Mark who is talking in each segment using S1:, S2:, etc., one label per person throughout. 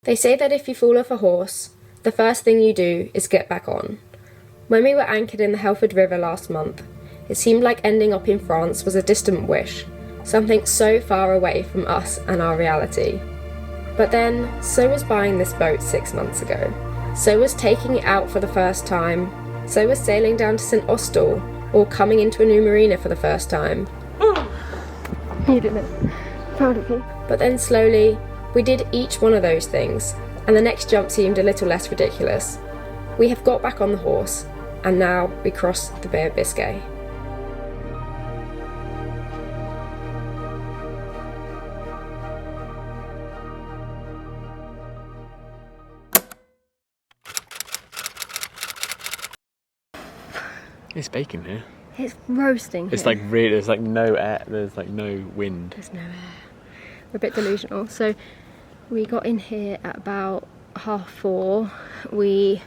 S1: They say that if you fall off a horse, the first thing you do is get back on. When we were anchored in the Helford River last month, it seemed like ending up in France was a distant wish, something so far away from us and our reality. But then, so was buying this boat 6 months ago. So was taking it out for the first time. So was sailing down to St Austell, or coming into a new marina for the first time.
S2: You did it. Proud of you.
S1: But then slowly, we did each one of those things, and the next jump seemed a little less ridiculous. We have got back on the horse, and now we cross the Bay of Biscay.
S3: It's baking here.
S2: It's roasting
S3: It's
S2: here.
S3: like really, there's like no air, there's like no wind.
S2: There's no air. We're a bit delusional. So we got in here at about 4:30. We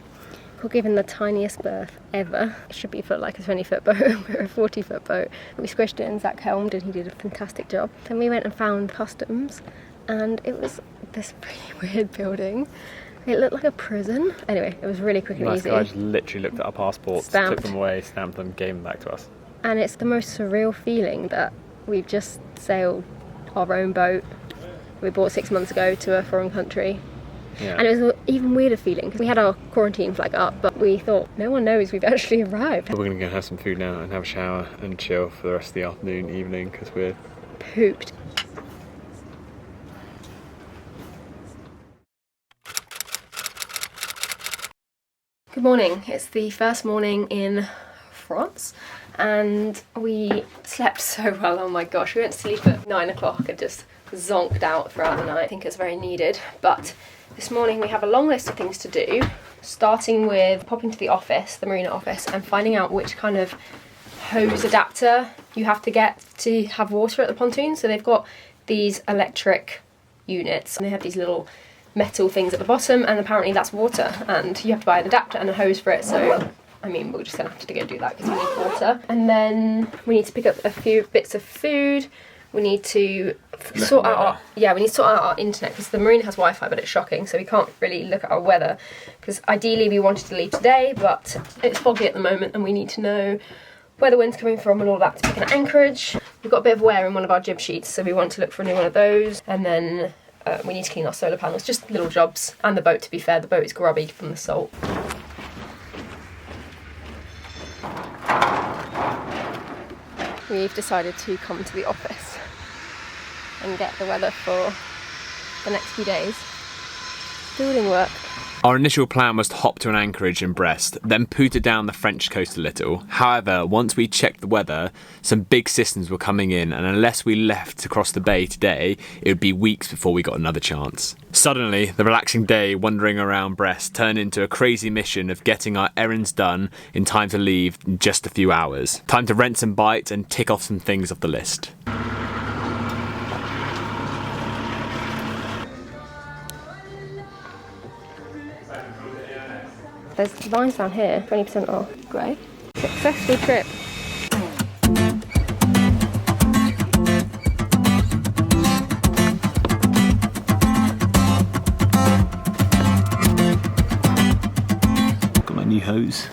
S2: got given the tiniest berth ever. It should be for like a 20-foot boat. We're a 40-foot boat. We squished it and Zach helmed and he did a fantastic job. Then we went and found customs and it was this pretty weird building. It looked like a prison. Anyway, it was really quick and easy.
S3: Nice guy just literally looked at our passports,
S2: Stamped.
S3: took them away, stamped them, gave them back to us.
S2: And it's the most surreal feeling that we've just sailed our own boat we bought 6 months ago to a foreign country.
S3: Yeah.
S2: And it was an even weirder feeling because we had our quarantine flag up, but we thought no one knows we've actually arrived.
S3: We're going to go have some food now and have a shower and chill for the rest of the afternoon, evening, because we're
S2: Pooped. Good morning. It's the first morning in France and we slept so well. Oh my gosh, we went to sleep at 9 o'clock and just zonked out throughout the night. I think it's very needed. But this morning we have a long list of things to do, starting with popping to the office, the marina office, and finding out which kind of hose adapter you have to get to have water at the pontoon. So they've got these electric units and they have these little metal things at the bottom, and apparently that's water and you have to buy an adapter and a hose for it. So I mean, we're just gonna have to go do that because we need water. And then we need to pick up a few bits of food. We need to sort out our internet because the marina has Wi-Fi, but it's shocking, so we can't really look at our weather because ideally we wanted to leave today, but it's foggy at the moment and we need to know where the wind's coming from and all that to pick an anchorage. We've got a bit of wear in one of our jib sheets, so we want to look for a new one of those. And then we need to clean our solar panels, just little jobs. And the boat, to be fair, the boat is grubby from the salt. We've decided to come to the office and get the weather for the next few days. Building work.
S3: Our initial plan was to hop to an anchorage in Brest, then pooter down the French coast a little. However, once we checked the weather, some big systems were coming in, and unless we left to cross the bay today, it would be weeks before we got another chance. Suddenly, the relaxing day wandering around Brest turned into a crazy mission of getting our errands done in time to leave in just a few hours. Time to rent some bites and tick off some things off the list.
S2: There's lines down here, 20% off. Great. Successful trip.
S3: Got my new hose.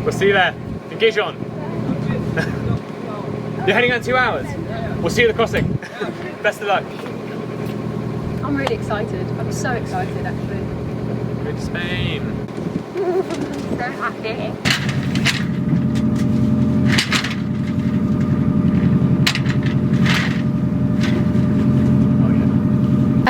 S3: We'll see you there, in Gijón. You're heading on 2 hours? We'll see you at the crossing. Best of luck.
S2: I'm really excited. I'm so excited, actually.
S3: Go to Spain.
S2: So happy.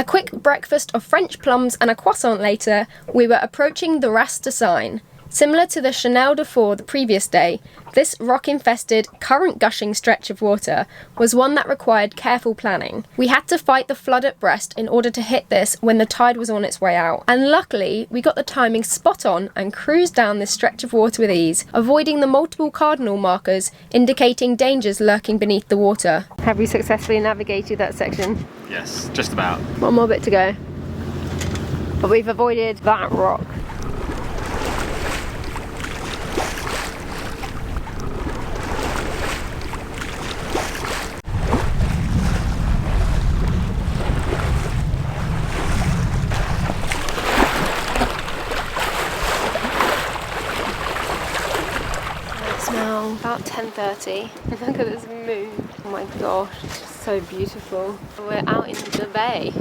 S2: A quick breakfast of French plums and a croissant later, we were approaching the Rasta sign. Similar to the Chanel de Four the previous day, this rock-infested, current-gushing stretch of water was one that required careful planning. We had to fight the flood at Brest in order to hit this when the tide was on its way out, and luckily we got the timing spot on and cruised down this stretch of water with ease, avoiding the multiple cardinal markers indicating dangers lurking beneath the water. Have we successfully navigated that section?
S3: Yes, just about.
S2: One more bit to go. But we've avoided that rock. About 10:30. Look at this moon. Oh my gosh, it's just so beautiful. We're out in the bay.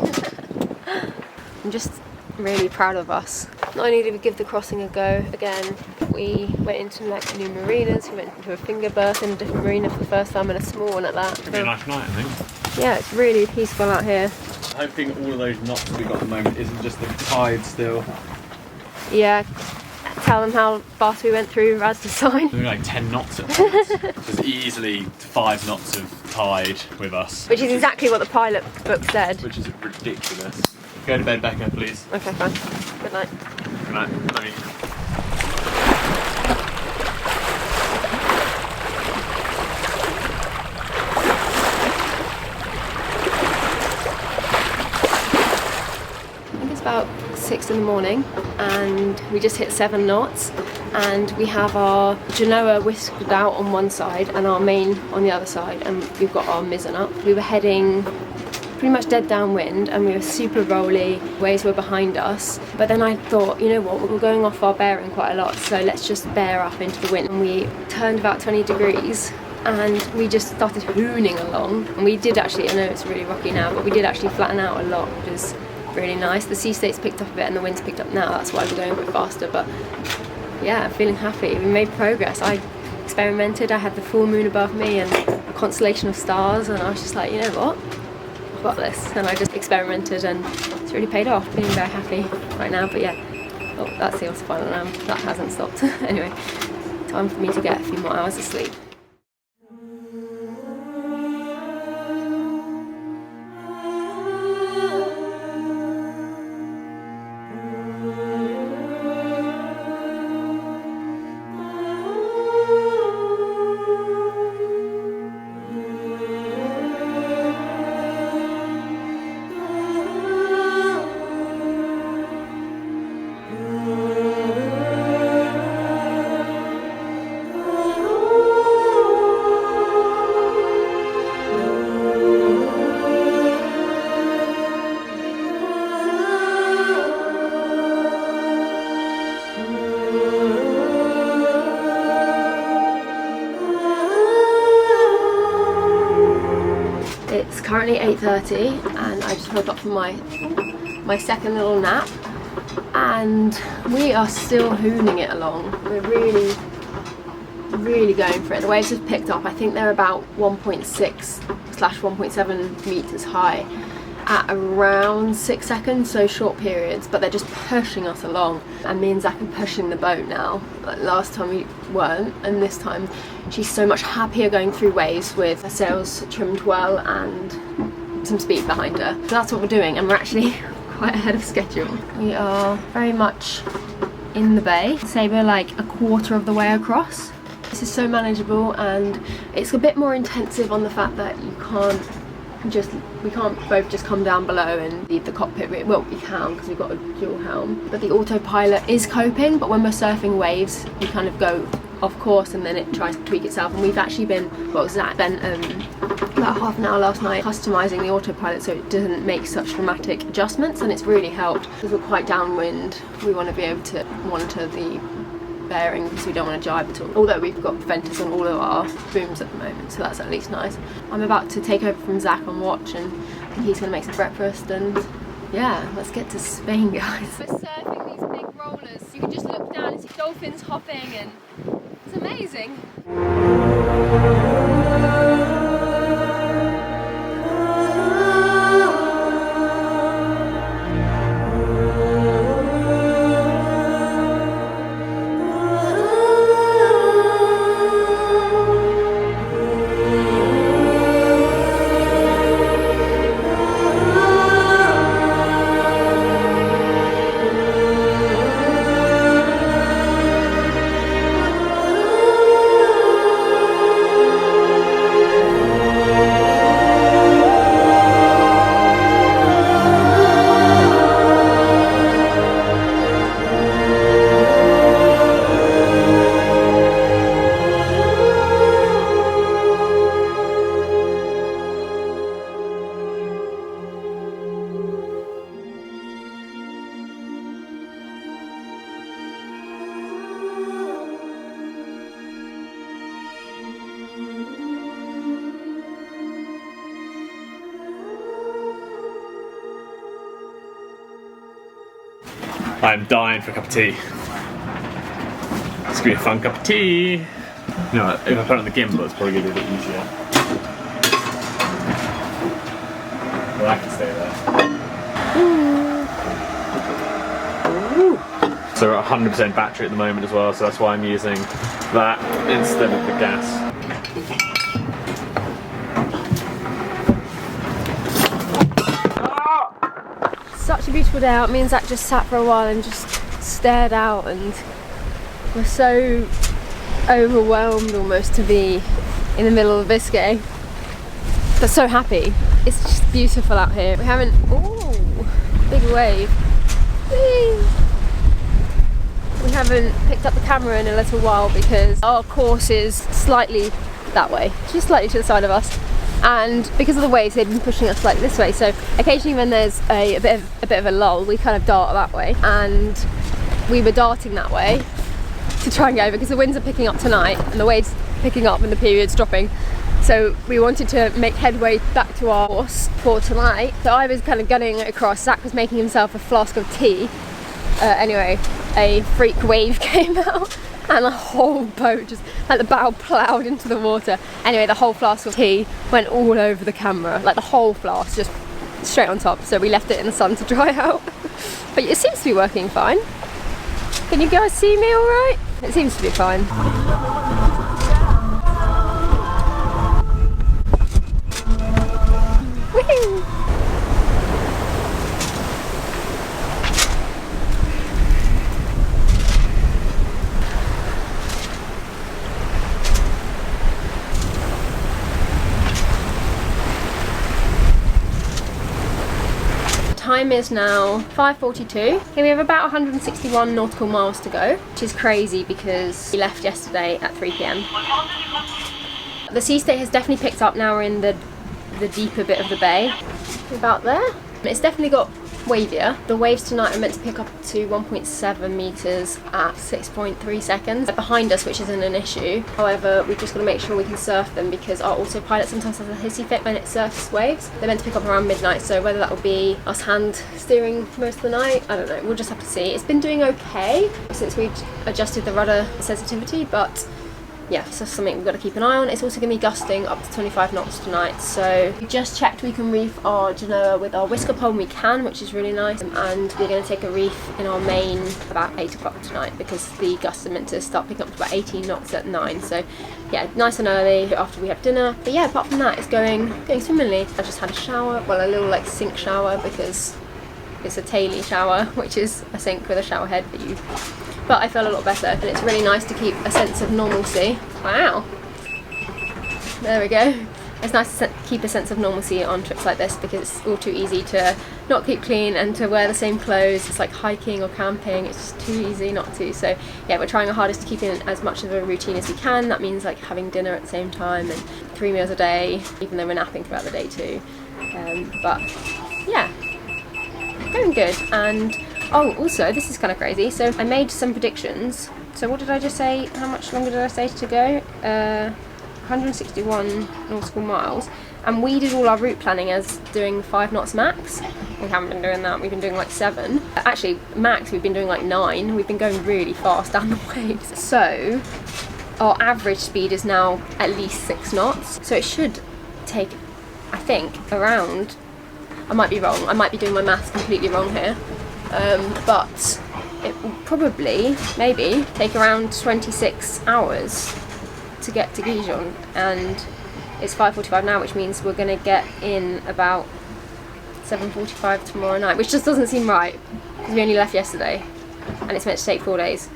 S2: I'm just really proud of us. Not only did we give the crossing a go again, we went into like new marinas. We went into a finger berth in a different marina for the first time, and a small one at that.
S3: It'll be a nice night, I think.
S2: Yeah, it's really peaceful out here.
S3: I'm hoping all of those knots we got at the moment isn't just the tide still.
S2: Yeah. Tell them how fast we went through Rad's design.
S3: We were like 10 knots at once. There's easily 5 knots of tide with us.
S2: Which is exactly what the pilot book said.
S3: Which is ridiculous. Go to bed, Becca, please.
S2: Okay, fine. Good night.
S3: Good night. Love you.
S2: I think it's about 6 in the morning and we just hit 7 knots, and we have our genoa whisked out on one side and our main on the other side, and we've got our mizzen up. We were heading pretty much dead downwind and we were super rolly, waves were behind us, but then I thought, you know what, we're going off our bearing quite a lot, so let's just bear up into the wind. And we turned about 20 degrees and we just started hooning along, and we did actually, I know it's really rocky now, but we did actually flatten out a lot, which is really nice. The sea state's picked up a bit and the wind's picked up now, that's why we're going a bit faster, but yeah, I'm feeling happy. We made progress. I experimented, I had the full moon above me and a constellation of stars, and I was just like, you know what, I've got this. And I just experimented and it's really paid off. Feeling very happy right now, but yeah. Oh, that's the autopilot now. That hasn't stopped. Anyway, time for me to get a few more hours of sleep. It's currently 8:30 and I just woke up from my second little nap, and we are still hooning it along. We're really going for it. The waves have picked up. I think they're about 1.6/1.7 meters high at around 6 seconds, so short periods, but they're just pushing us along. And me and Zach are pushing the boat now. Like last time we weren't, and this time she's so much happier going through waves with her sails trimmed well and some speed behind her. So that's what we're doing, and we're actually quite ahead of schedule. We are very much in the bay. Say we're like a quarter of the way across. This is so manageable, and it's a bit more intensive on the fact that we can't both just come down below and leave the cockpit. Well, we can because we've got a dual helm, but the autopilot is coping. But when we're surfing waves, you kind of go off course and then it tries to tweak itself. And we've actually Zach spent about half an hour last night customising the autopilot so it doesn't make such dramatic adjustments, and it's really helped. Because we're quite downwind, we want to be able to monitor the bearing because we don't want to jibe at all. Although we've got venters on all of our booms at the moment, so that's at least nice. I'm about to take over from Zach on watch, and he's going to make some breakfast, and yeah, let's get to Spain, guys. We're surfing these big rollers. You can just look down and see dolphins hopping, and it's amazing.
S3: I'm dying for a cup of tea. It's gonna be a fun cup of tea. You know what, if I put it on the gimbal, it's probably gonna be a bit easier. Well, I can stay there. Ooh. So we're at 100% battery at the moment as well, so that's why I'm using that instead of the gas.
S2: Such a beautiful day out. Me and Zach just sat for a while and just stared out, and we're so overwhelmed almost to be in the middle of Biscay, but so happy. It's just beautiful out here. We haven't, ooh, big wave. Whee! We haven't picked up the camera in a little while because our course is slightly that way, just slightly to the side of us. And because of the waves, they've been pushing us like this way. So occasionally when there's a bit of a lull, we kind of dart that way. And we were darting that way to try and get over because the winds are picking up tonight and the waves picking up and the period's dropping. So we wanted to make headway back to our course for tonight. So I was kind of gunning across. Zach was making himself a flask of tea. Anyway, a freak wave came out and the whole boat just, like the bow ploughed into the water. Anyway, the whole flask of tea went all over the camera, like the whole flask, just straight on top. So we left it in the sun to dry out. But it seems to be working fine. Can you guys see me all right? It seems to be fine. Woohoo! Time is now 5:42. Okay, we have about 161 nautical miles to go, which is crazy because we left yesterday at 3 PM. The sea state has definitely picked up now. We're in the deeper bit of the bay. About there. It's definitely got wavier. The waves tonight are meant to pick up to 1.7 metres at 6.3 seconds. They're behind us, which isn't an issue. However, we've just got to make sure we can surf them because our autopilot sometimes has a hissy fit when it surfs waves. They're meant to pick up around midnight, so whether that will be us hand steering most of the night, I don't know. We'll just have to see. It's been doing okay since we've adjusted the rudder sensitivity, but yeah, so something we've got to keep an eye on. It's also going to be gusting up to 25 knots tonight. So we just checked we can reef our genoa with our whisker pole, and we can, which is really nice. And we're going to take a reef in our main about 8 o'clock tonight because the gusts are meant to start picking up to about 18 knots at 9. So yeah, nice and early after we have dinner. But yeah, apart from that, it's going swimmingly. I just had a shower, well, a little like sink shower because it's a Tay-Lee shower, which is a sink with a shower head for you. But I felt a lot better, and it's really nice to keep a sense of normalcy. Wow. There we go. It's nice to keep a sense of normalcy on trips like this because it's all too easy to not keep clean and to wear the same clothes. It's like hiking or camping, it's just too easy not to. So yeah, we're trying our hardest to keep in as much of a routine as we can. That means like having dinner at the same time and 3 meals a day, even though we're napping throughout the day too. But yeah, going good. And oh, also, this is kind of crazy. So I made some predictions. So what did I just say? How much longer did I say to go? 161 nautical miles. And we did all our route planning as doing 5 knots max. We haven't been doing that. We've been doing like 7. Actually, max, we've been doing like 9. We've been going really fast down the waves. So our average speed is now at least 6 knots. So it should take, I think, around, I might be wrong. I might be doing my maths completely wrong here. But it will probably, maybe, take around 26 hours to get to Gijón, and it's 5:45 now, which means we're going to get in about 7:45 tomorrow night, which just doesn't seem right, because we only left yesterday, and it's meant to take 4 days.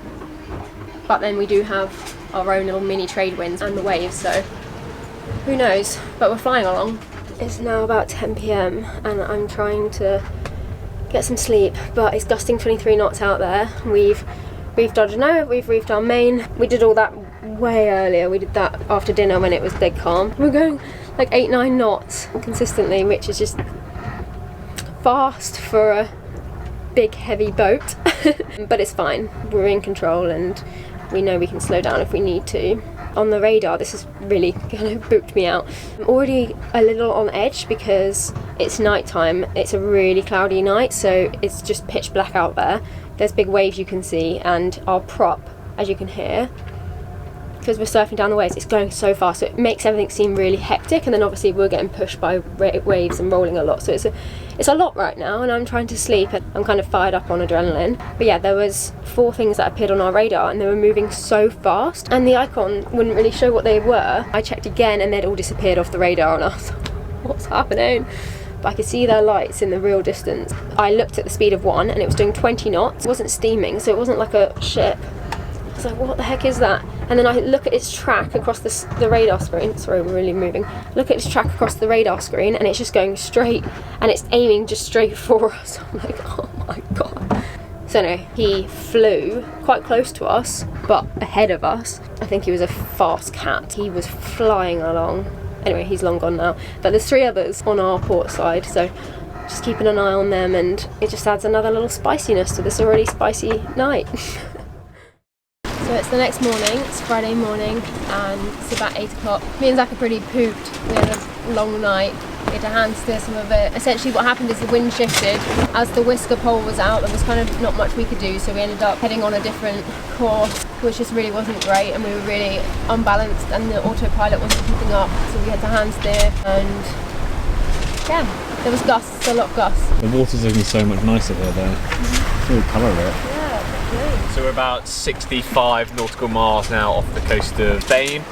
S2: But then we do have our own little mini trade winds and the waves, so who knows, but we're flying along. It's now about 10 PM, and I'm trying to get some sleep, but it's gusting 23 knots out there. We've reefed our genoa, we've reefed our main. We did all that way earlier. We did that after dinner when it was dead calm. We're going like 8-9 knots consistently, which is just fast for a big heavy boat. But it's fine, we're in control and we know we can slow down if we need to. on the radar, this has really kind of booped me out. I'm already a little on edge because it's night time. It's a really cloudy night, so it's just pitch black out there. There's big waves you can see, and our prop, as you can hear, because we're surfing down the waves, it's going so fast, so it makes everything seem really hectic, and then obviously we're getting pushed by waves and rolling a lot, so it's a lot right now, and I'm trying to sleep, and I'm kind of fired up on adrenaline. But yeah, there was 4 things that appeared on our radar, and they were moving so fast, and the icon wouldn't really show what they were. I checked again, and they'd all disappeared off the radar, and I was like, what's happening? But I could see their lights in the real distance. I looked at the speed of one, and it was doing 20 knots. It wasn't steaming, so it wasn't like a ship. I was like, what the heck is that? And then I look at its track across the radar screen. Sorry, we're really moving. Look at its track across the radar screen, and it's just going straight, and it's aiming just straight for us. I'm like, oh my god. So anyway, he flew quite close to us, but ahead of us. I think he was a fast cat. He was flying along. Anyway, he's long gone now. But there's 3 others on our port side, so just keeping an eye on them, and it just adds another little spiciness to this already spicy night. So it's the next morning, it's Friday morning, and it's about 8 o'clock. Me and Zach are pretty pooped. We had a long night. We had to hand steer some of it. Essentially what happened is the wind shifted. As the whisker pole was out, there was kind of not much we could do, so we ended up heading on a different course, which just really wasn't great, and we were really unbalanced, and the autopilot wasn't keeping up, so we had to hand steer, and yeah, there was gusts, a lot of gusts.
S3: The water's looking so much nicer here though. Full colour of it.
S2: Yeah, definitely.
S3: So we're about 65 nautical miles now off the coast of Spain.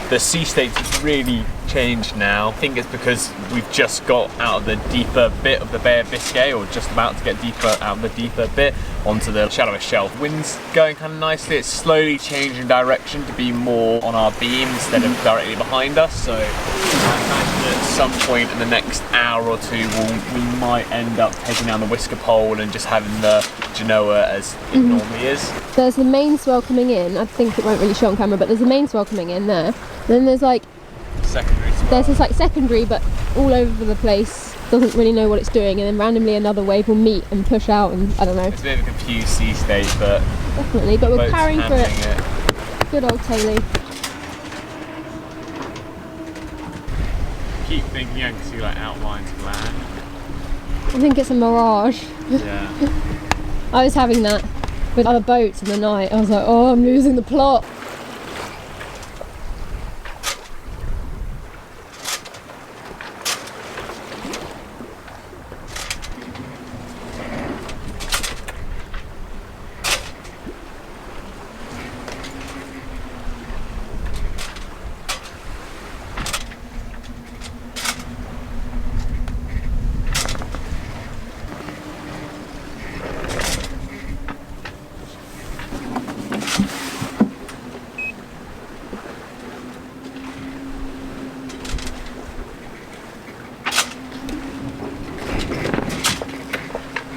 S3: The sea state's really changed now. I think it's because we've just got out of the deeper bit of the Bay of Biscay, or just about to get deeper out of the deeper bit onto the shallower shelf. Wind's going kind of nicely. It's slowly changing direction to be more on our beam instead of directly behind us. So I imagine at some point in the next hour or two we might end up taking down the whisker pole and just having the Genoa as it normally is.
S2: There's the main swell coming in. I think it won't really show on camera, but there's the main swell coming in there. Then there's like
S3: secondary swell.
S2: There's this like secondary, but all over the place, doesn't really know what it's doing, and then randomly another wave will meet and push out, and I don't know.
S3: It's a bit of a confused sea state, but
S2: definitely. But we're powering through it. Good old Tay-Lee.
S3: Keep thinking I can see like outlines of land.
S2: I think it's a mirage.
S3: Yeah.
S2: I was having that with other boats in the night. I was like, oh, I'm losing the plot.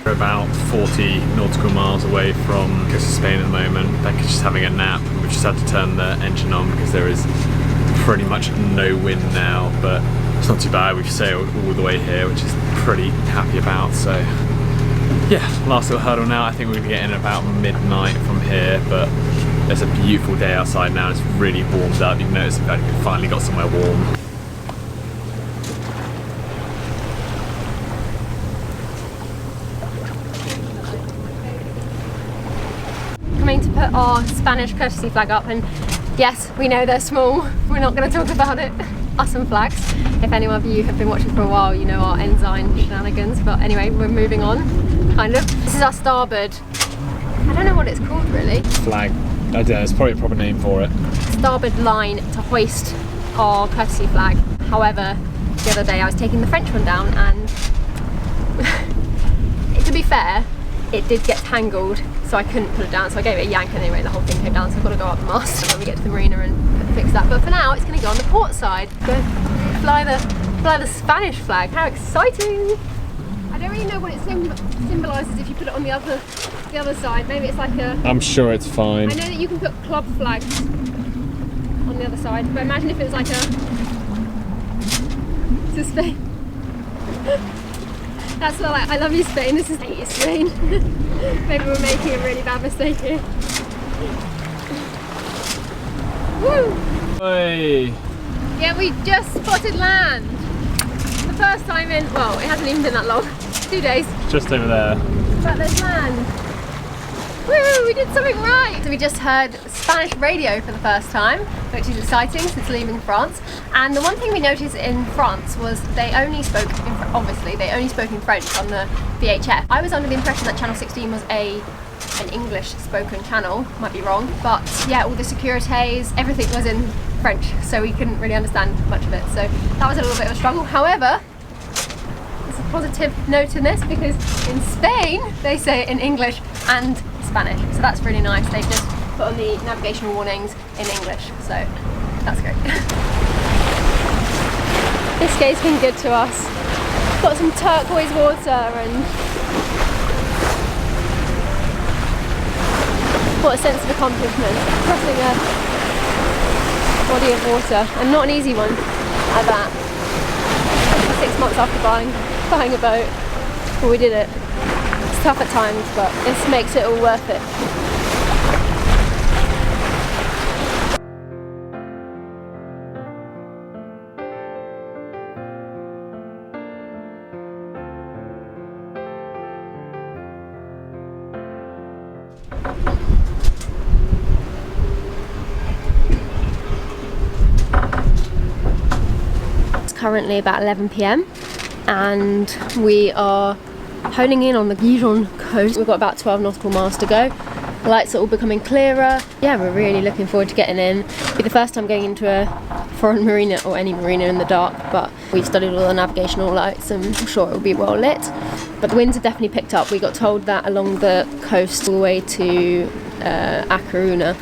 S3: We're about 40 nautical miles away from the coast of Spain at the moment. Becca's just having a nap. We just had to turn the engine on because there is pretty much no wind now, but it's not too bad. We've sailed all the way here, which is pretty happy about. So yeah, last little hurdle now. I think we're gonna get in about midnight from here, but it's a beautiful day outside now. It's really warmed up. You can notice that we finally got somewhere warm.
S2: To put our Spanish courtesy flag up, and yes, we know they're small, we're not going to talk about it. Us and flags. If any of you have been watching for a while, you know our ensign shenanigans, but anyway, we're moving on, kind of. This is our starboard, I don't know what it's called really.
S3: Flag, I don't know, there's probably a proper name for it.
S2: Starboard line to hoist our courtesy flag. However, the other day I was taking the French one down, and to be fair, it did get tangled, so I couldn't put it down, so I gave it a yank, and anyway the whole thing came down, so I've got to go up the mast when we get to the marina and fix that. But for now it's going to go on the port side. Go fly the Spanish flag. How exciting! I don't really know what it symbolises if you put it on the other side. Maybe it's like a...
S3: I'm sure it's fine.
S2: I know that you can put club flags on the other side, but imagine if it was like a... to Spain. That's not like, I love you Spain, this is hate you Spain. Maybe we're making a really bad mistake here. Woo!
S3: Oi.
S2: Yeah, we just spotted land. The first time in, well, it hasn't even been that long. 2 days.
S3: Just over there.
S2: But there's land. Woo, we did something right! So we just heard Spanish radio for the first time, which is exciting since leaving France. And the one thing we noticed in France was they only spoke, obviously, they only spoke in French on the VHF. I was under the impression that Channel 16 was an English spoken channel, might be wrong, but yeah, all the securities, everything was in French, so we couldn't really understand much of it. So that was a little bit of a struggle. However, there's a positive note in this because in Spain they say it in English and Spanish, so that's really nice. They've just put on the navigational warnings in English, so that's great. Biscay's been good to us. Got some turquoise water and what a sense of accomplishment. Crossing a body of water, and not an easy one at that. 6 months after buying a boat, but we did it. It's tough at times, but this makes it all worth it. It's currently about 11 PM and we are honing in on the Gijón coast. We've got about 12 nautical miles to go. The lights are all becoming clearer. Yeah, we're really looking forward to getting in. It'll be the first time going into a foreign marina or any marina in the dark, but we've studied all the navigational lights and I'm sure it will be well lit. But the winds have definitely picked up. We got told that along the coast all the way to A Coruña,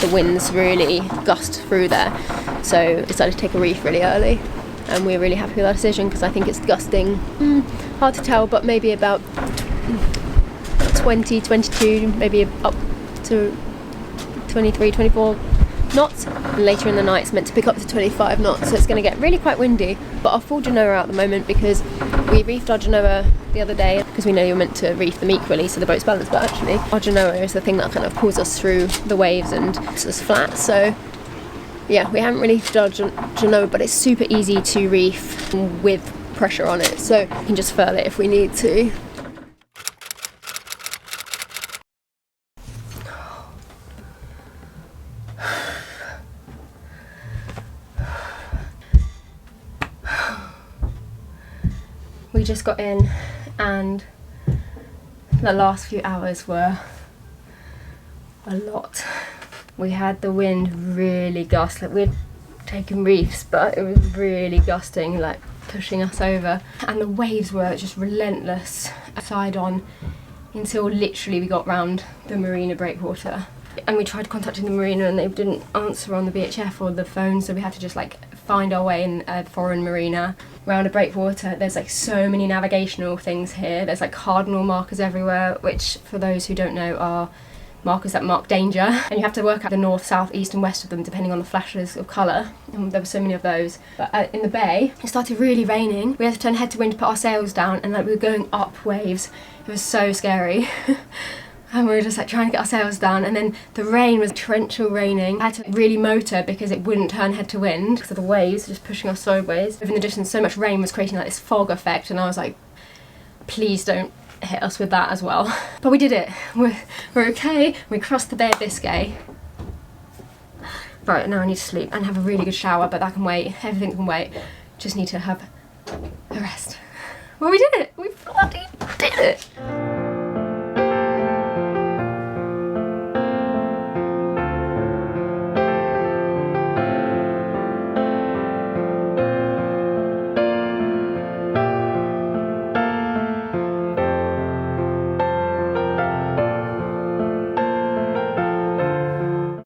S2: the winds really gust through there. So we decided to take a reef really early. And we're really happy with our decision because I think it's gusting, hard to tell, but maybe about 20, 22, maybe up to 23, 24 knots. And later in the night it's meant to pick up to 25 knots, so it's going to get really quite windy. But our full genoa out at the moment because we reefed our genoa the other day because we know you're meant to reef them equally so the boat's balanced, but actually our genoa is the thing that kind of pulls us through the waves and keeps us flat. So yeah, we haven't really dodged genoa, but it's super easy to reef with pressure on it, so we can just furl it if we need to. We just got in and the last few hours were a lot. We had the wind really gust, like we'd taken reefs, but it was really gusting, like pushing us over. And the waves were just relentless, side on, until literally we got round the marina breakwater. And we tried contacting the marina and they didn't answer on the VHF or the phone, so we had to just like find our way in a foreign marina round a breakwater. There's like so many navigational things here. There's like cardinal markers everywhere, which for those who don't know are markers that mark danger, and you have to work out the north, south, east and west of them depending on the flashes of colour, and there were so many of those. But in the bay it started really raining. We had to turn head to wind to put our sails down, and like we were going up waves. It was so scary. And we were just like trying to get our sails down, and then the rain was torrential raining. I had to really motor because it wouldn't turn head to wind because of the waves just pushing us sideways. In the distance so much rain was creating like this fog effect, and I was like, please don't hit us with that as well. But we did it. We're okay. We crossed the Bay of Biscay. Right, now I need to sleep and have a really good shower, but that can wait. Everything can wait. Just need to have a rest. Well, we did it. We bloody did it.